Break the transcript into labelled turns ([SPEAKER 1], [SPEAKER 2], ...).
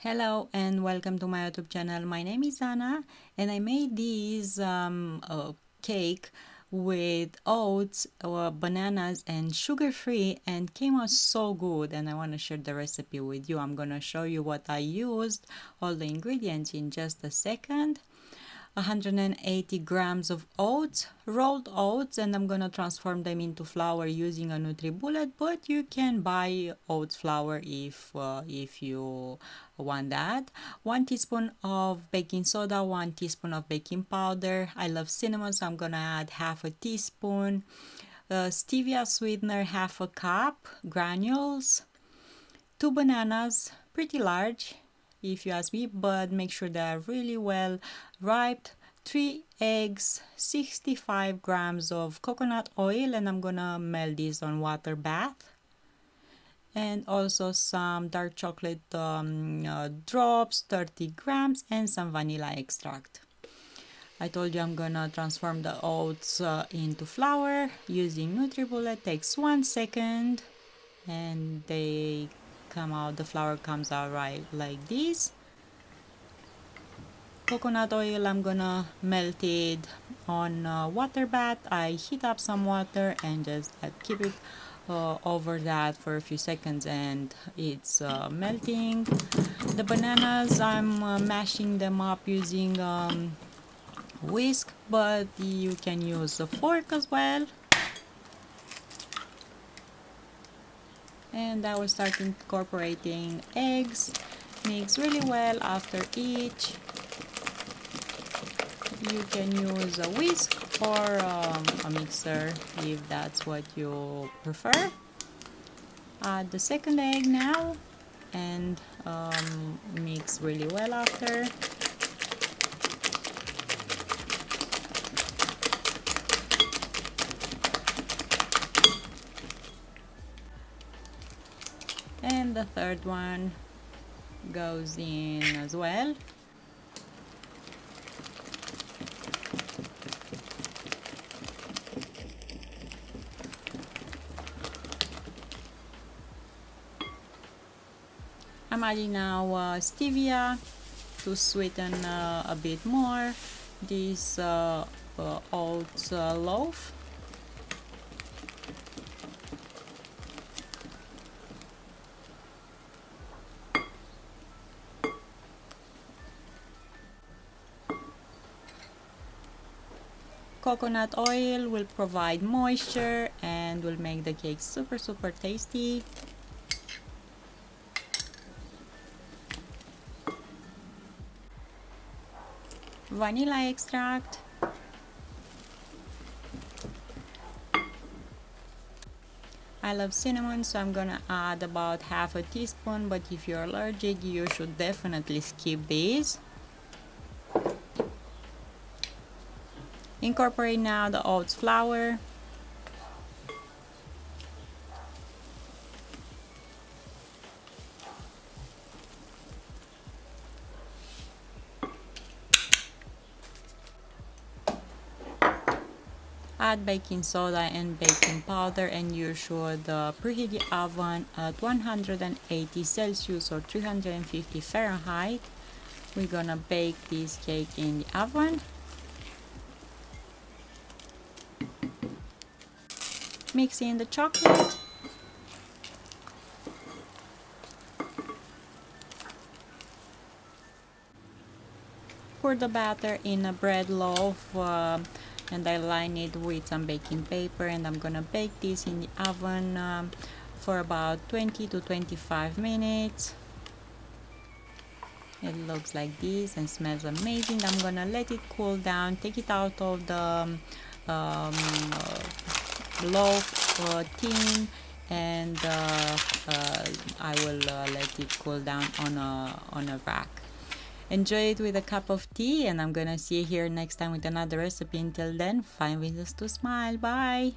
[SPEAKER 1] Hello and welcome to my YouTube channel. My name is Anna and I made this cake with oats, bananas and sugar-free and came out so good, and I want to share the recipe with you. I'm going to show you what I used, all the ingredients in just a second. 180 grams of oats, rolled oats, and I'm gonna transform them into flour using a NutriBullet, but you can buy oats flour if you want that. 1 teaspoon of baking soda, 1 teaspoon of baking powder. I love cinnamon, so I'm gonna add half a teaspoon. Stevia sweetener, half a cup, granules. 2 bananas, pretty large if you ask me, but make sure they are really well ripe. 3 eggs, 65 grams of coconut oil, and I'm gonna melt this on water bath. And also some dark chocolate drops, 30 grams, and some vanilla extract. I told you I'm gonna transform the oats into flour using NutriBullet. Takes 1 second, and they come out, the flour comes out right like this. Coconut oil, I'm gonna melt it on water bath. I heat up some water and just keep it over that for a few seconds, and it's melting. The bananas, I'm mashing them up using whisk, but you can use a fork as well. And I will start incorporating eggs. Mix really well after each. You can use a whisk or a mixer if that's what you prefer. Add the second egg now and mix really well after. And the third one goes in as well. I'm adding now stevia to sweeten a bit more this oats loaf. Coconut oil will provide moisture and will make the cake super tasty. Vanilla extract. I love cinnamon, so I'm gonna add about half a teaspoon, but if you're allergic, you should definitely skip these. Incorporate now the oats flour. Add baking soda and baking powder, and you should preheat the oven at 180 Celsius or 350 Fahrenheit. We're gonna bake this cake in the oven. Mix in the chocolate. Pour the batter in a bread loaf and I line it with some baking paper, and I'm gonna bake this in the oven for about 20 to 25 minutes. It looks like this and smells amazing. I'm gonna let it cool down, take it out of the loaf tin, and I will let it cool down on a rack. Enjoy it with a cup of tea, and I'm gonna see you here next time with another recipe. Until then, find ways to smile. Bye!